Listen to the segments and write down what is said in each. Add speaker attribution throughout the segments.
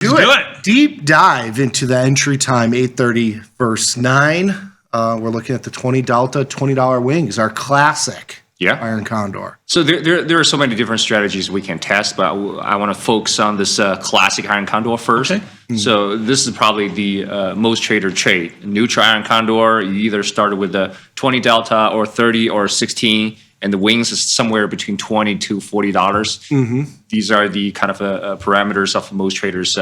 Speaker 1: Do it.
Speaker 2: Deep dive into the entry time, 8:30 verse 9. We're looking at the 20 Delta, $20 wings, our classic Iron Condor.
Speaker 1: So there are so many different strategies we can test, but I want to focus on this classic Iron Condor first. Okay. So this is probably the most traded trade. Neutral Iron Condor, you either started with the 20 Delta or 30 or 16, and the wings is somewhere between $20 to $40. These are the kind of parameters of most traders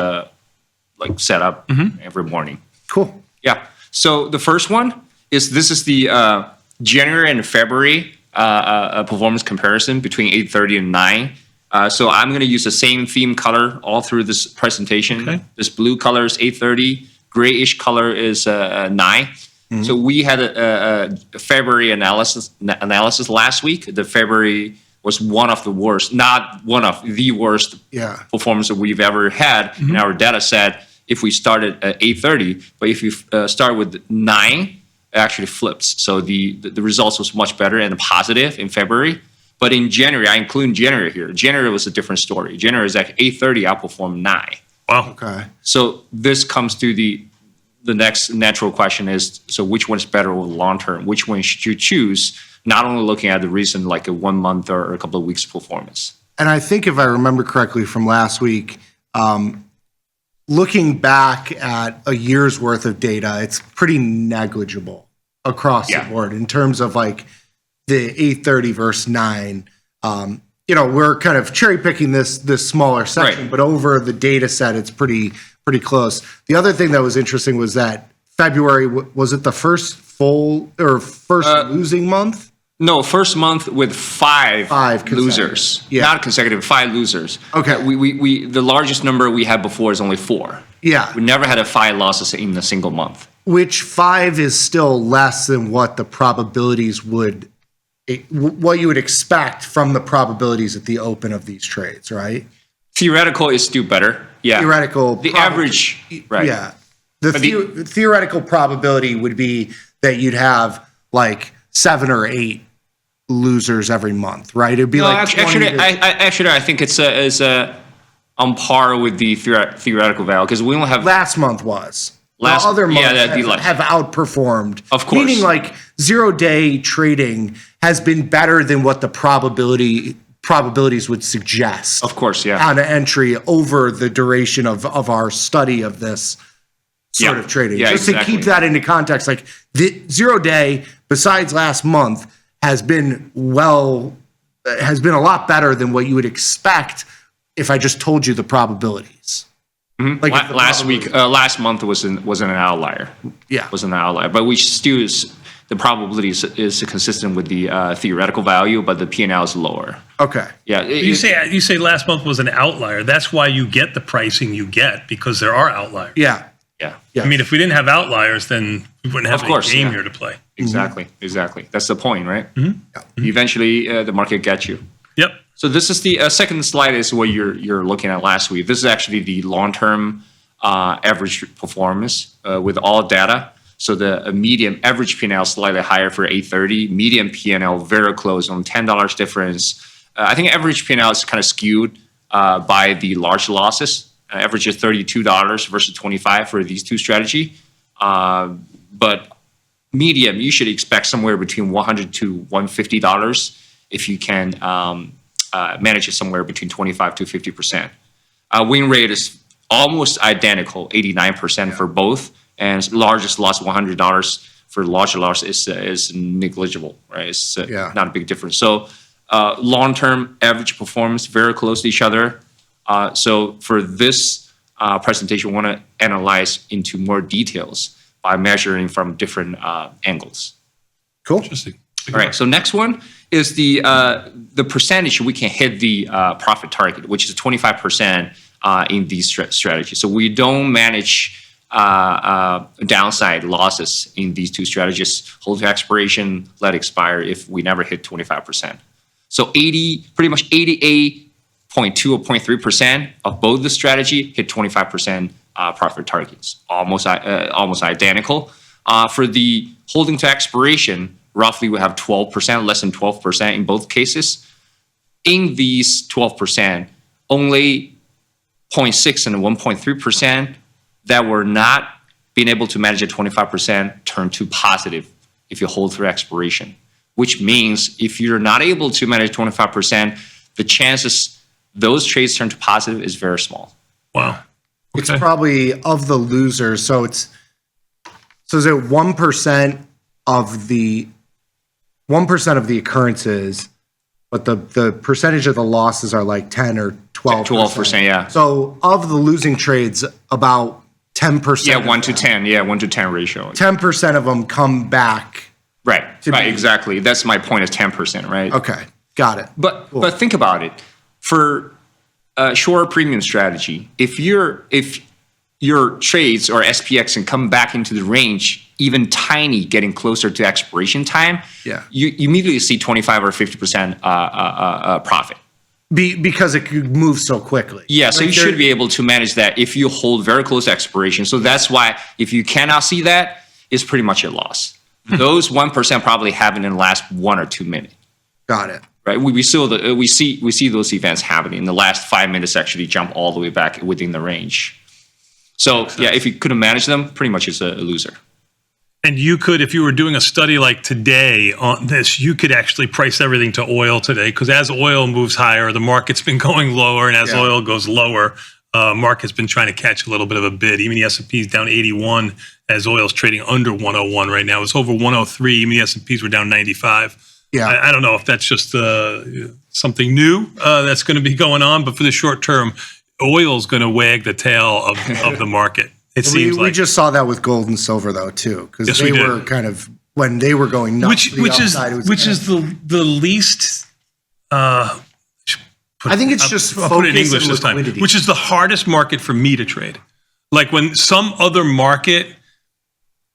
Speaker 1: like set up every morning.
Speaker 2: Cool.
Speaker 1: Yeah. So the first one is the January and February performance comparison between 8:30 and 9. So I'm going to use the same theme color all through this presentation. Okay. This blue color is 8:30. Grayish color is 9. So we had a February analysis last week. The February was one of the worst, not one of the worst performance that we've ever had in our data set. If we started at 8:30, but if you start with 9, it actually flips. So the results was much better and positive in February. But in January, I include January here. January was a different story. January is like 8:30 outperformed 9.
Speaker 3: Wow.
Speaker 2: Okay.
Speaker 1: So this comes to the next natural question is, so which one is better over the long term? Which one should you choose? Not only looking at the recent like a 1 month or a couple of weeks performance.
Speaker 2: And I think if I remember correctly from last week, looking back at a year's worth of data, it's pretty negligible across the board in terms of like the 8:30 versus 9. We're kind of cherry picking this smaller section, but over the data set, it's pretty close. The other thing that was interesting was that February, was it the first full or first losing month?
Speaker 1: No, first month with five losers, not consecutive, 5 losers.
Speaker 2: Okay,
Speaker 1: we the largest number we had before is only 4.
Speaker 2: Yeah,
Speaker 1: we never had 5 losses in a single month.
Speaker 2: Which 5 is still less than what the probabilities what you would expect from the probabilities at the open of these trades, right?
Speaker 1: Theoretical is still better. Yeah,
Speaker 2: theoretical.
Speaker 1: The average, right?
Speaker 2: Yeah, the theoretical probability would be that you'd have like 7 or 8 losers every month, right? It'd be like
Speaker 1: I think it's on par with the theoretical value because we don't have.
Speaker 2: Last month was. Other months have outperformed.
Speaker 1: Of course.
Speaker 2: Meaning like 0-day trading has been better than what the probabilities would suggest.
Speaker 1: Of course, yeah.
Speaker 2: On an entry over the duration of our study of this sort of trading.
Speaker 1: Yeah,
Speaker 2: Just to keep that into context, like the 0-day, besides last month, has been a lot better than what you would expect if I just told you the probabilities.
Speaker 1: Like last month wasn't an outlier.
Speaker 2: Yeah,
Speaker 1: was an outlier, but we still the probability is consistent with the theoretical value, but the P&L is lower.
Speaker 2: Okay.
Speaker 1: Yeah.
Speaker 3: You say last month was an outlier. That's why you get the pricing you get because there are outliers.
Speaker 2: Yeah.
Speaker 3: I mean, if we didn't have outliers, then we wouldn't have any game here to play.
Speaker 1: Exactly. That's the point, right? Eventually, the market gets you.
Speaker 3: Yep.
Speaker 1: So this is the second slide is what you're looking at last week. This is actually the long-term average performance with all data. So the median average P&L slightly higher for 8:30. Median P&L very close on $10 difference. I think average P&L is kind of skewed by the large losses. Average is $32 versus $25 for these two strategy. But medium, you should expect somewhere between $100 to $150 if you can manage it somewhere between 25 to 50%. Win rate is almost identical, 89% for both, and largest loss $100 for larger loss is negligible, right? It's not a big difference. So long-term average performance very close to each other. So for this presentation, we want to analyze into more details by measuring from different angles.
Speaker 2: Cool.
Speaker 3: Interesting.
Speaker 1: All right. So next one is the percentage we can hit the profit target, which is 25% in these strategies. So we don't manage downside losses in these two strategies. Hold to expiration, let expire if we never hit 25%. So pretty much 88.2 or 0.3% of both the strategy hit 25% profit targets, almost identical. For the holding to expiration, roughly we have 12%, less than 12% in both cases. In these 12%, only 0.6 and 1.3% that were not being able to manage at 25% turn to positive if you hold through expiration, which means if you're not able to manage 25%, the chances those trades turn to positive is very small.
Speaker 3: Wow.
Speaker 2: It's probably of the losers. So is it 1% of the 1% of the occurrences, but the percentage of the losses are like 10 or 12%.
Speaker 1: 12%, yeah.
Speaker 2: So of the losing trades, about 10%.
Speaker 1: Yeah, 1 to 10. Yeah, 1 to 10 ratio.
Speaker 2: 10% of them come back.
Speaker 1: Right, exactly. That's my point is 10%, right?
Speaker 2: Okay, got it.
Speaker 1: But think about it. For a short premium strategy, if your trades or SPX can come back into the range, even tiny, getting closer to expiration time, you immediately see 25 or 50% profit.
Speaker 2: Because it could move so quickly.
Speaker 1: Yeah, so you should be able to manage that if you hold very close to expiration. So that's why if you cannot see that, it's pretty much a loss. Those 1% probably happen in the last 1 or 2 minutes.
Speaker 2: Got it.
Speaker 1: Right, we see those events happening in the last 5 minutes. Actually, jump all the way back within the range. So yeah, if you couldn't manage them, pretty much it's a loser.
Speaker 3: And you could, if you were doing a study like today on this, you could actually price everything to oil today, because as oil moves higher, the market's been going lower, and as oil goes lower, market's been trying to catch a little bit of a bid. Even the S&P is down 81 as oil's trading under 101 right now. It's over 103. Even the S&Ps were down 95. Yeah, I don't know if that's just something new that's going to be going on, but for the short term, oil's going to wag the tail of the market. It seems like
Speaker 2: we just saw that with gold and silver though too, because they were kind of when they were going nuts.
Speaker 3: Which is the least. I
Speaker 2: think it's just
Speaker 3: I'll put it in English this time, which is the hardest market for me to trade. Like when some other market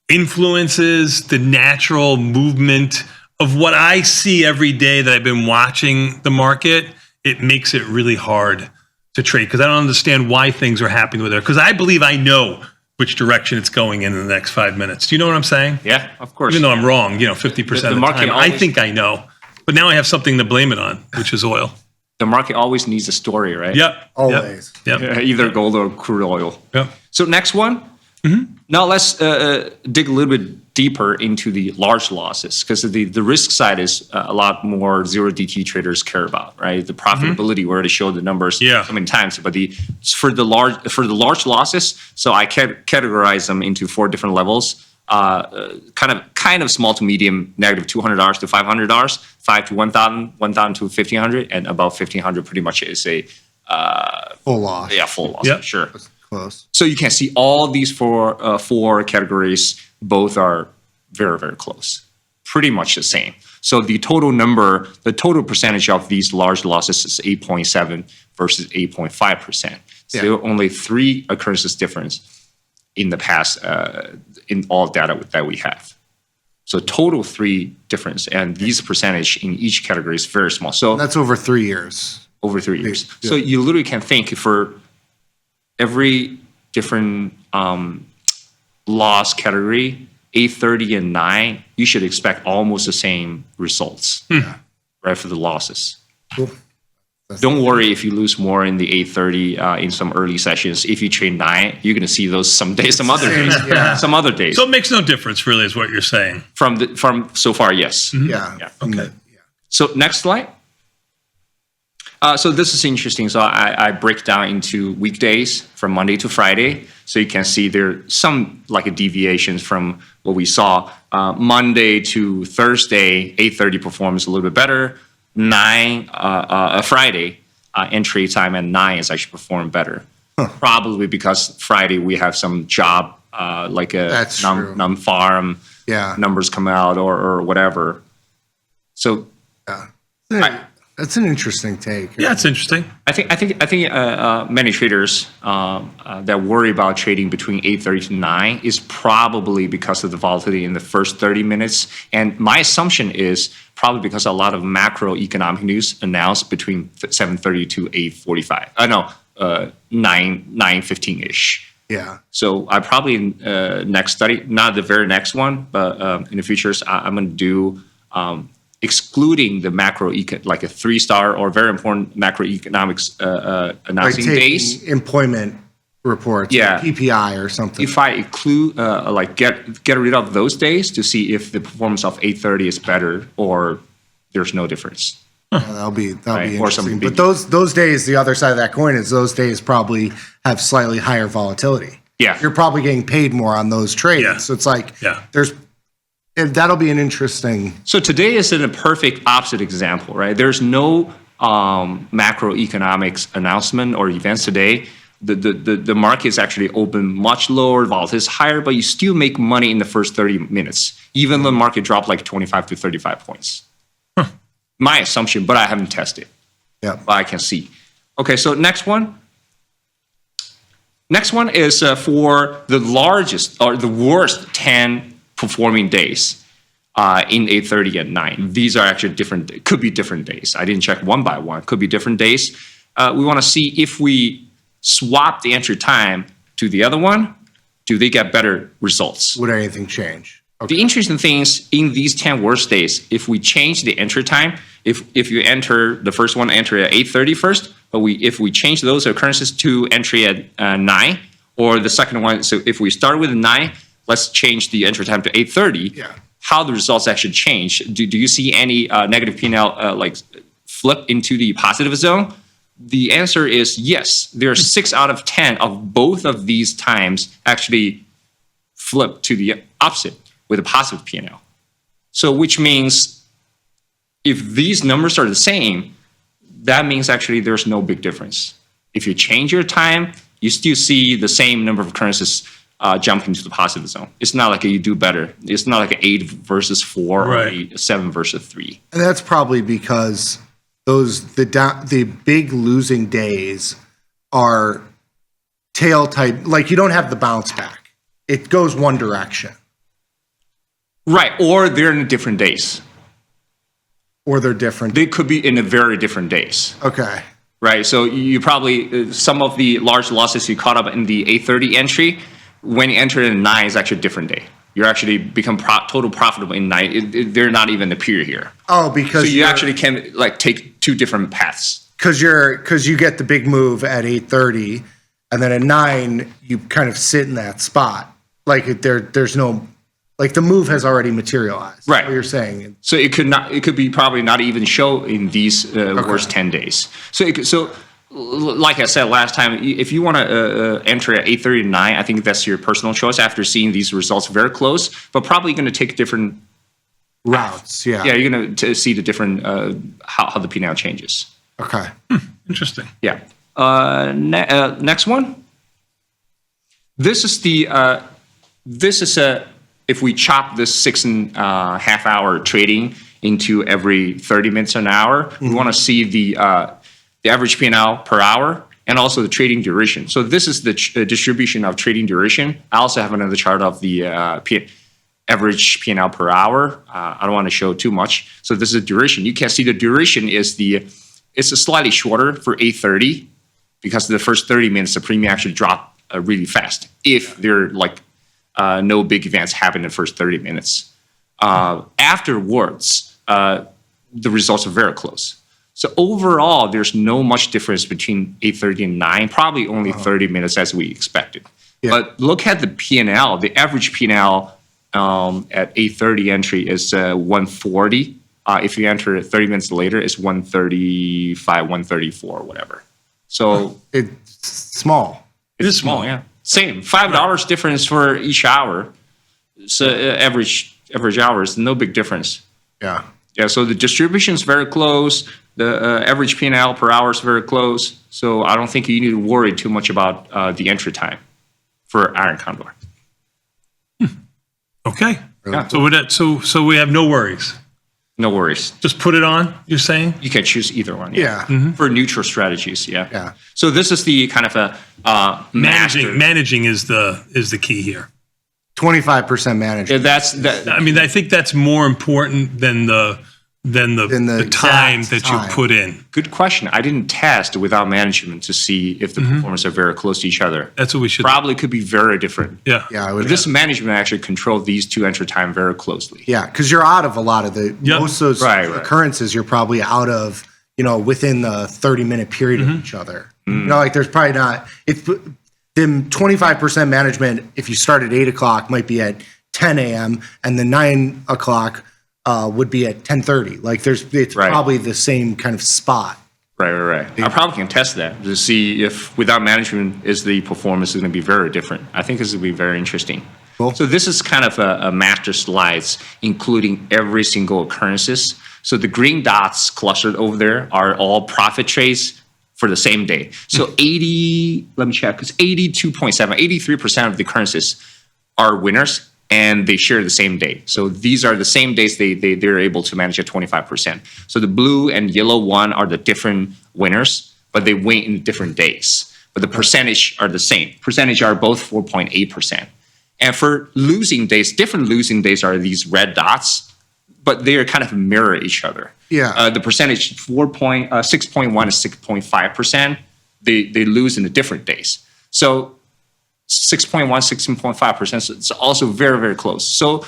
Speaker 3: influences the natural movement of what I see every day that I've been watching the market, it makes it really hard to trade because I don't understand why things are happening with it. Because I believe I know which direction it's going in the next 5 minutes. Do you know what I'm saying?
Speaker 1: Yeah, of course.
Speaker 3: Even though I'm wrong, 50% of the time, I think I know. But now I have something to blame it on, which is oil.
Speaker 1: The market always needs a story, right?
Speaker 3: Yep.
Speaker 2: Always.
Speaker 3: Yep.
Speaker 1: Either gold or crude oil.
Speaker 3: Yep.
Speaker 1: So next one. Now let's dig a little bit deeper into the large losses, because the risk side is a lot more zero DT traders care about, right? The profitability, we already showed the numbers so many times, but for the large losses, so I categorize them into 4 different levels. Kind of small to medium, negative $200 to $500, 5 to 1,000, 1,000 to 1,500, and above 1,500 pretty much is a
Speaker 2: full loss.
Speaker 1: Yeah, full loss. Sure.
Speaker 2: Close. So
Speaker 1: you can see all these four categories, both are very, very close, pretty much the same. So the total percentage of these large losses is 8.7 versus 8.5%. So there are only 3 occurrences difference in the past in all data that we have. So total 3 difference, and these percentage in each category is very small. So
Speaker 2: that's over 3 years.
Speaker 1: Over 3 years. Yeah. So you literally can think for every different loss category, 830 and 9, you should expect almost the same results, right, for the losses.
Speaker 2: Cool.
Speaker 1: Don't worry if you lose more in the 830 in some early sessions. If you trade 9, you're going to see those some days, some other days. Some other days.
Speaker 3: So it makes no difference, really, is what you're saying.
Speaker 1: From so far, yes.
Speaker 2: Yeah.
Speaker 3: Okay.
Speaker 1: So next slide. So this is interesting. So I break down into weekdays from Monday to Friday. So you can see there are some deviations from what we saw. Monday to Thursday, 8:30 performs a little bit better. Friday, entry time at 9 is actually performing better. Probably because Friday we have some job non-farm numbers come out or whatever. So
Speaker 2: that's an interesting take.
Speaker 3: Yeah, it's interesting.
Speaker 1: I think many traders that worry about trading between 8:30 to 9 is probably because of the volatility in the first 30 minutes. And my assumption is probably because a lot of macroeconomic news announced between 7:30 to 8:45. 9:15 ish.
Speaker 2: Yeah.
Speaker 1: So I probably next study, not the very next one, but in the futures, I'm going to do excluding the like a 3-star or very important macroeconomics
Speaker 2: Like
Speaker 1: announcing
Speaker 2: taking
Speaker 1: days.
Speaker 2: employment reports,
Speaker 1: Yeah.
Speaker 2: PPI or something.
Speaker 1: If I include, like get rid of those days to see if the performance of 830 is better or there's no difference.
Speaker 2: That'll be
Speaker 1: Right, or some
Speaker 2: interesting.
Speaker 1: big-
Speaker 2: But those days, the other side of that coin is those days probably have slightly higher volatility.
Speaker 1: Yeah.
Speaker 2: You're probably getting paid more on those trades.
Speaker 3: Yeah.
Speaker 2: So it's like
Speaker 3: Yeah.
Speaker 2: that'll be an interesting.
Speaker 1: So today is a perfect opposite example, right? There's no macroeconomics announcement or events today. The market is actually open much lower, volatility is higher, but you still make money in the first 30 minutes, even though the market dropped like 25 to 35 points. My assumption, but I haven't tested.
Speaker 2: Yeah.
Speaker 1: But I can see. Okay, so next one. Next one is for the largest or the worst 10 performing days in 8:30 at 9. These are actually different, could be different days. I didn't check one by one, could be different days. We want to see if we swap the entry time to the other one, do they get better results?
Speaker 2: Would anything change?
Speaker 1: The interesting thing is in these 10 worst days, if we change the entry time, if you enter the first one, enter at 8:30 first, but if we change those occurrences to entry at 9, or the second one, so if we start with 9, let's change the entry time to 8:30.
Speaker 2: Yeah.
Speaker 1: How the results actually change? Do you see any negative P&L like flip into the positive zone? The answer is yes. There are 6 out of 10 of both of these times actually flip to the opposite with a positive P&L. So which means if these numbers are the same, that means actually there's no big difference. If you change your time, you still see the same number of occurrences jump into the positive zone. It's not like you do better. It's not like an 8 versus 4
Speaker 3: Right.
Speaker 1: or a 7 versus 3.
Speaker 2: And that's probably because the big losing days are tail type. Like you don't have the bounce back. It goes one direction,
Speaker 1: Right, or they're in different days.
Speaker 2: or they're different.
Speaker 1: They could be in a very different days.
Speaker 2: Okay.
Speaker 1: Right, so you probably, some of the large losses you caught up in the 8:30 entry, when you enter in a 9, it's actually a different day. You actually become total profitable in 9. They're not even the peer here.
Speaker 2: Oh,
Speaker 1: So
Speaker 2: because
Speaker 1: you actually can like take 2 different paths.
Speaker 2: because you get the big move at 8:30, and then at 9 you kind of sit in that spot. Like there's no, like the move has already materialized.
Speaker 1: Right.
Speaker 2: What you're saying.
Speaker 1: So it could be probably not even show in these worst 10 days. So like I said last time, if you want to enter at 8:30 to 9, I think that's your personal choice after seeing these results very close, but probably going to take different
Speaker 2: Routes. Yeah.
Speaker 1: Yeah, you're going to see the different, how the P&L changes.
Speaker 2: Okay.
Speaker 3: Interesting.
Speaker 1: Yeah. Next one. This is if we chop this 6.5 hour trading into every 30 minutes an hour, we want to see the average P&L per hour and also the trading duration. So this is the distribution of trading duration. I also have another chart of the average P&L per hour. I don't want to show too much. So this is the duration. You can see the duration is it's a slightly shorter for 8:30 because the first 30 minutes the premium actually drop really fast if there like no big events happen in the first 30 minutes. Afterwards, the results are very close. So overall, there's no much difference between 8:30 and 9, probably only 30 minutes as we expected.
Speaker 2: Yeah. But
Speaker 1: look at the P&L. The average P&L at 8:30 entry is 140. If you enter 30 minutes later, it's 135, 134, whatever. So
Speaker 2: it's small.
Speaker 1: it's small, yeah. Same, $5 difference for each hour. So average hours, no big difference.
Speaker 2: Yeah.
Speaker 1: Yeah, so the distribution is very close. The average P&L per hour is very close. So I don't think you need to worry too much about the entry time for Iron Condor.
Speaker 3: Okay.
Speaker 1: Yeah.
Speaker 3: So we have no worries.
Speaker 1: No worries.
Speaker 3: Just put it on, you're saying?
Speaker 1: You can choose either one.
Speaker 2: Yeah.
Speaker 1: For neutral strategies, yeah.
Speaker 2: Yeah.
Speaker 1: So this is the kind of a master.
Speaker 3: Managing is the key here.
Speaker 2: 25% management.
Speaker 1: Yeah, that's that.
Speaker 3: I mean, I think that's more important than the than the
Speaker 2: the
Speaker 3: time
Speaker 2: exact
Speaker 3: that you
Speaker 2: time.
Speaker 3: put in.
Speaker 1: Good question. I didn't test without management to see if the performance are very close to each other.
Speaker 3: That's what we should.
Speaker 1: Probably could be very different.
Speaker 3: Yeah.
Speaker 2: Yeah, I would.
Speaker 1: This management actually control these two entry time very closely.
Speaker 2: Yeah, because you're out of a lot of the
Speaker 3: Yep.
Speaker 2: most of those
Speaker 1: Right, right.
Speaker 2: occurrences. You're probably out of within the 30-minute period of each other. Like there's probably not if them 25% management. If you start at 8 o'clock, might be at 10 a.m. and the 9 o'clock would be at 10:30. Like it's
Speaker 1: Right.
Speaker 2: probably the same kind of spot.
Speaker 1: Right. I probably can test that to see if without management is the performance is going to be very different. I think this will be very interesting.
Speaker 2: Cool.
Speaker 1: So this is kind of a master slides, including every single occurrences. So the green dots clustered over there are all profit trades for the same day. So 83% of the occurrences are winners and they share the same day. So these are the same days they're able to manage at 25%. So the blue and yellow one are the different winners, but they win in different days. But the percentage are the same. Percentage are both 4.8%. And for losing days, different losing days are these red dots, but they are kind of mirror each other.
Speaker 2: Yeah.
Speaker 1: The percentage 6.1 to 6.5%, they lose in the different days. So 6.1, 16.5%, so it's also very, very close. So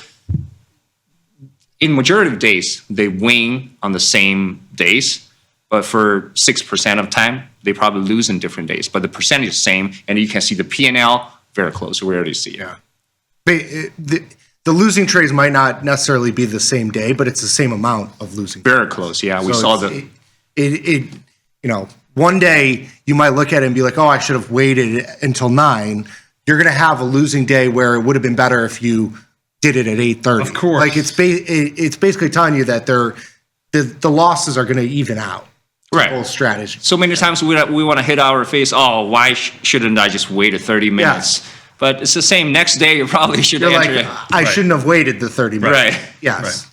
Speaker 1: in majority of days, they win on the same days, but for 6% of time, they probably lose in different days. But the percentage is the same, and you can see the P&L very close. We already see it.
Speaker 2: Yeah. The losing trades might not necessarily be the same day, but it's the same amount of losing.
Speaker 1: Very close, yeah. We
Speaker 2: So
Speaker 1: saw
Speaker 2: it's-
Speaker 1: the
Speaker 2: one day you might look at it and be like, oh, I should have waited until 9. You're going to have a losing day where it would have been better if you did it at 8:30.
Speaker 3: Of course.
Speaker 2: Like it's basically telling you that the losses are going to even out.
Speaker 1: right.
Speaker 2: Whole strategy.
Speaker 1: So many times we want to hit our face, oh, why shouldn't I just wait 30 minutes? But it's the same next day, you probably should
Speaker 2: You're
Speaker 1: enter
Speaker 2: like,
Speaker 1: it.
Speaker 2: I shouldn't have waited the 30 minutes.
Speaker 1: Right.
Speaker 2: Yes.